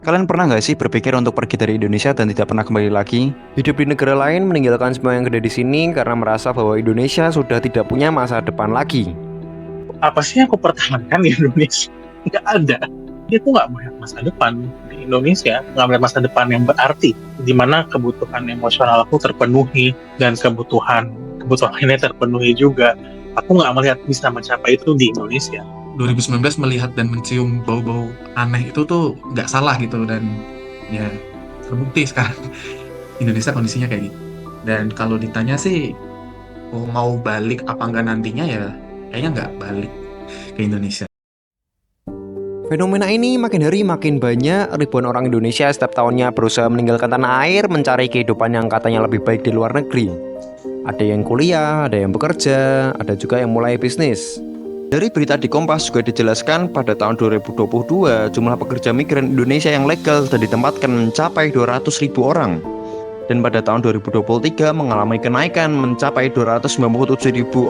Kalian pernah nggak sih berpikir untuk pergi dari Indonesia dan tidak pernah kembali lagi? Hidup di negara lain meninggalkan semua yang ada di sini karena merasa bahwa Indonesia sudah tidak punya masa depan lagi. Apa sih yang aku pertahankan di Indonesia? Nggak ada. Dia tuh nggak melihat masa depan di Indonesia, nggak melihat masa depan yang berarti, di mana kebutuhan emosional aku terpenuhi dan kebutuhan ini terpenuhi juga. Aku nggak melihat bisa mencapai itu di Indonesia. 2019 melihat dan mencium bau-bau aneh itu tuh nggak salah gitu, dan ya terbukti sekarang Indonesia kondisinya kayak gitu. Dan kalau ditanya sih mau balik apa enggak nantinya, ya kayaknya nggak balik ke Indonesia. Fenomena ini makin hari makin banyak. Ribuan orang Indonesia setiap tahunnya berusaha meninggalkan tanah air mencari kehidupan yang katanya lebih baik di luar negeri. Ada yang kuliah, ada yang bekerja, ada juga yang mulai bisnis. Dari berita di Kompas juga dijelaskan pada tahun 2022 jumlah pekerja migran Indonesia yang legal dan ditempatkan mencapai 200.000 orang. Dan pada tahun 2023 mengalami kenaikan mencapai 297.000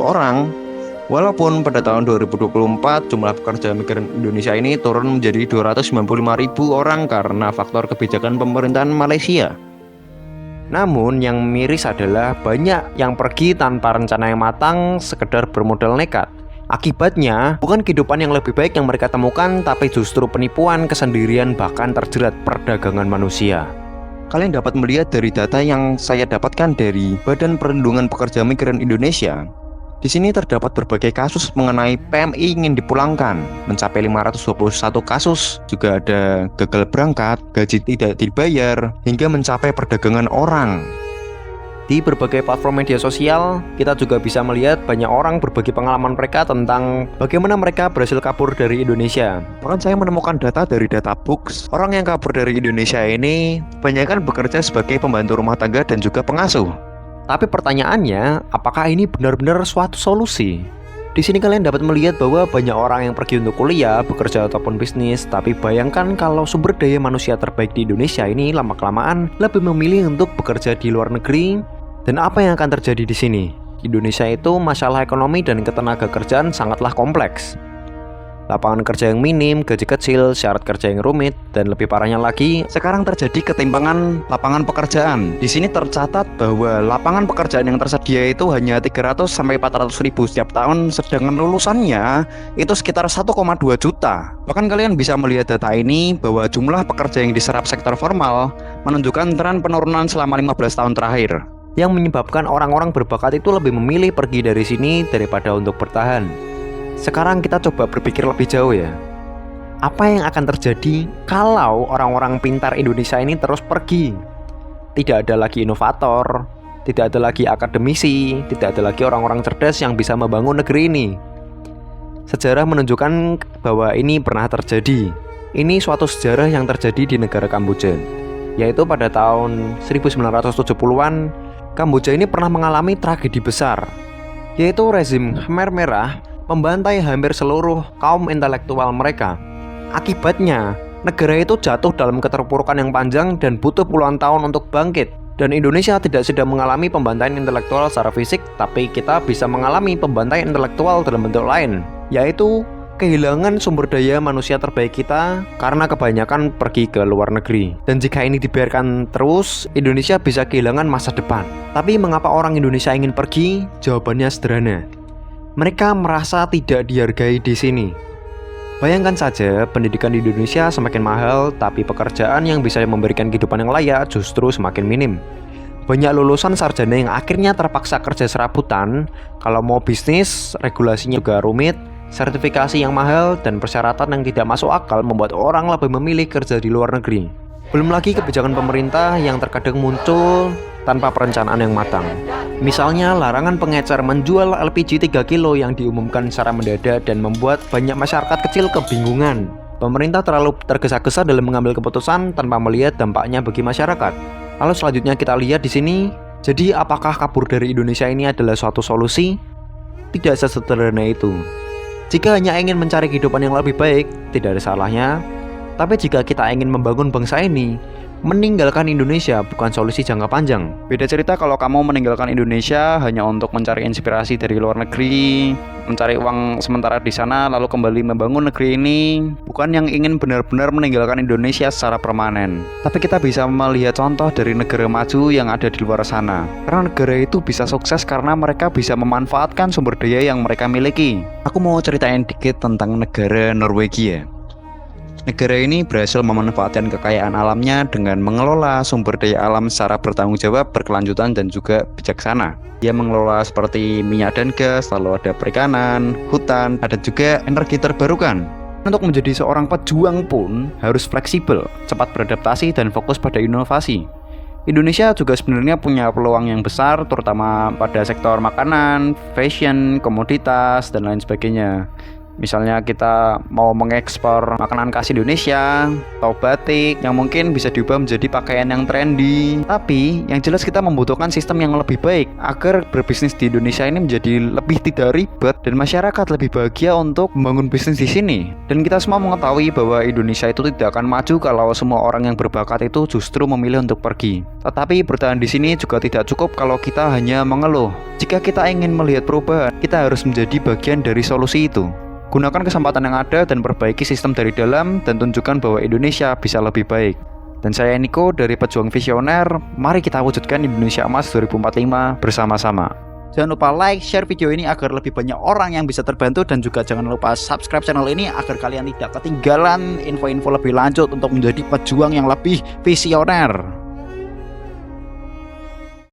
orang. Walaupun pada tahun 2024 jumlah pekerja migran Indonesia ini turun menjadi 295.000 orang karena faktor kebijakan pemerintahan Malaysia. Namun yang miris adalah banyak yang pergi tanpa rencana yang matang, sekedar bermodal nekat. Akibatnya, bukan kehidupan yang lebih baik yang mereka temukan, tapi justru penipuan, kesendirian, bahkan terjerat perdagangan manusia. Kalian dapat melihat dari data yang saya dapatkan dari Badan Perlindungan Pekerja Migran Indonesia. Di sini terdapat berbagai kasus mengenai PMI ingin dipulangkan, mencapai 521 kasus, juga ada gagal berangkat, gaji tidak dibayar, hingga mencapai perdagangan orang. Di berbagai platform media sosial, kita juga bisa melihat banyak orang berbagi pengalaman mereka tentang bagaimana mereka berhasil kabur dari Indonesia. Bahkan saya menemukan data dari Databooks, orang yang kabur dari Indonesia ini kebanyakan bekerja sebagai pembantu rumah tangga dan juga pengasuh. Tapi pertanyaannya, apakah ini benar-benar suatu solusi? Di sini kalian dapat melihat bahwa banyak orang yang pergi untuk kuliah, bekerja ataupun bisnis. Tapi bayangkan kalau sumber daya manusia terbaik di Indonesia ini lama-kelamaan lebih memilih untuk bekerja di luar negeri. Dan apa yang akan terjadi di sini? Di Indonesia itu masalah ekonomi dan ketenaga kerjaan sangatlah kompleks. Lapangan kerja yang minim, gaji kecil, syarat kerja yang rumit, dan lebih parahnya lagi, sekarang terjadi ketimpangan lapangan pekerjaan. Di sini tercatat bahwa lapangan pekerjaan yang tersedia itu hanya 300 sampai 400 ribu setiap tahun, sedangkan lulusannya itu sekitar 1,2 juta. Bahkan kalian bisa melihat data ini bahwa jumlah pekerja yang diserap sektor formal menunjukkan tren penurunan selama 15 tahun terakhir. Yang menyebabkan orang-orang berbakat itu lebih memilih pergi dari sini daripada untuk bertahan. Sekarang kita coba berpikir lebih jauh ya. Apa yang akan terjadi kalau orang-orang pintar Indonesia ini terus pergi? Tidak ada lagi inovator, tidak ada lagi akademisi, tidak ada lagi orang-orang cerdas yang bisa membangun negeri ini. Sejarah menunjukkan bahwa ini pernah terjadi. Ini suatu sejarah yang terjadi di negara Kamboja, yaitu pada tahun 1970-an. Kamboja ini pernah mengalami tragedi besar, yaitu rezim Khmer Merah membantai hampir seluruh kaum intelektual mereka. Akibatnya, negara itu jatuh dalam keterpurukan yang panjang dan butuh puluhan tahun untuk bangkit. Dan Indonesia tidak sedang mengalami pembantaian intelektual secara fisik, tapi kita bisa mengalami pembantaian intelektual dalam bentuk lain, yaitu kehilangan sumber daya manusia terbaik kita karena kebanyakan pergi ke luar negeri. Dan jika ini dibiarkan terus, Indonesia bisa kehilangan masa depan. Tapi mengapa orang Indonesia ingin pergi? Jawabannya sederhana. Mereka merasa tidak dihargai di sini. Bayangkan saja, pendidikan di Indonesia semakin mahal, tapi pekerjaan yang bisa memberikan kehidupan yang layak justru semakin minim. Banyak lulusan sarjana yang akhirnya terpaksa kerja serabutan. Kalau mau bisnis, regulasinya juga rumit, sertifikasi yang mahal, dan persyaratan yang tidak masuk akal membuat orang lebih memilih kerja di luar negeri. Belum lagi kebijakan pemerintah yang terkadang muncul tanpa perencanaan yang matang. Misalnya larangan pengecer menjual LPG 3 kilo yang diumumkan secara mendadak dan membuat banyak masyarakat kecil kebingungan. Pemerintah terlalu tergesa-gesa dalam mengambil keputusan tanpa melihat dampaknya bagi masyarakat. Lalu selanjutnya kita lihat di sini, jadi apakah kabur dari Indonesia ini adalah suatu solusi? Tidak sesederhana itu. Jika hanya ingin mencari kehidupan yang lebih baik, tidak ada salahnya. Tapi jika kita ingin membangun bangsa ini, Meninggalkan Indonesia bukan solusi jangka panjang. Beda cerita kalau kamu meninggalkan Indonesia hanya untuk mencari inspirasi dari luar negeri, mencari uang sementara di sana lalu kembali membangun negeri ini. Bukan yang ingin benar-benar meninggalkan Indonesia secara permanen. Tapi kita bisa melihat contoh dari negara maju yang ada di luar sana. Karena negara itu bisa sukses karena mereka bisa memanfaatkan sumber daya yang mereka miliki. Aku mau ceritain dikit tentang negara Norwegia. Negara ini berhasil memanfaatkan kekayaan alamnya dengan mengelola sumber daya alam secara bertanggung jawab, berkelanjutan, dan juga bijaksana. Dia mengelola seperti minyak dan gas, lalu ada perikanan, hutan, ada juga energi terbarukan. Untuk menjadi seorang pejuang pun harus fleksibel, cepat beradaptasi, dan fokus pada inovasi. Indonesia juga sebenarnya punya peluang yang besar, terutama pada sektor makanan, fashion, komoditas, dan lain sebagainya. Misalnya kita mau mengekspor makanan khas Indonesia atau batik yang mungkin bisa diubah menjadi pakaian yang trendy. Tapi yang jelas kita membutuhkan sistem yang lebih baik agar berbisnis di Indonesia ini menjadi lebih tidak ribet dan masyarakat lebih bahagia untuk membangun bisnis di sini. Dan kita semua mengetahui bahwa Indonesia itu tidak akan maju kalau semua orang yang berbakat itu justru memilih untuk pergi. Tetapi bertahan di sini juga tidak cukup kalau kita hanya mengeluh. Jika kita ingin melihat perubahan, kita harus menjadi bagian dari solusi itu. Gunakan kesempatan yang ada dan perbaiki sistem dari dalam dan tunjukkan bahwa Indonesia bisa lebih baik. Dan saya Niko dari Pejuang Visioner, mari kita wujudkan Indonesia Emas 2045 bersama-sama. Jangan lupa like, share video ini agar lebih banyak orang yang bisa terbantu. Dan juga jangan lupa subscribe channel ini agar kalian tidak ketinggalan info-info lebih lanjut untuk menjadi pejuang yang lebih visioner.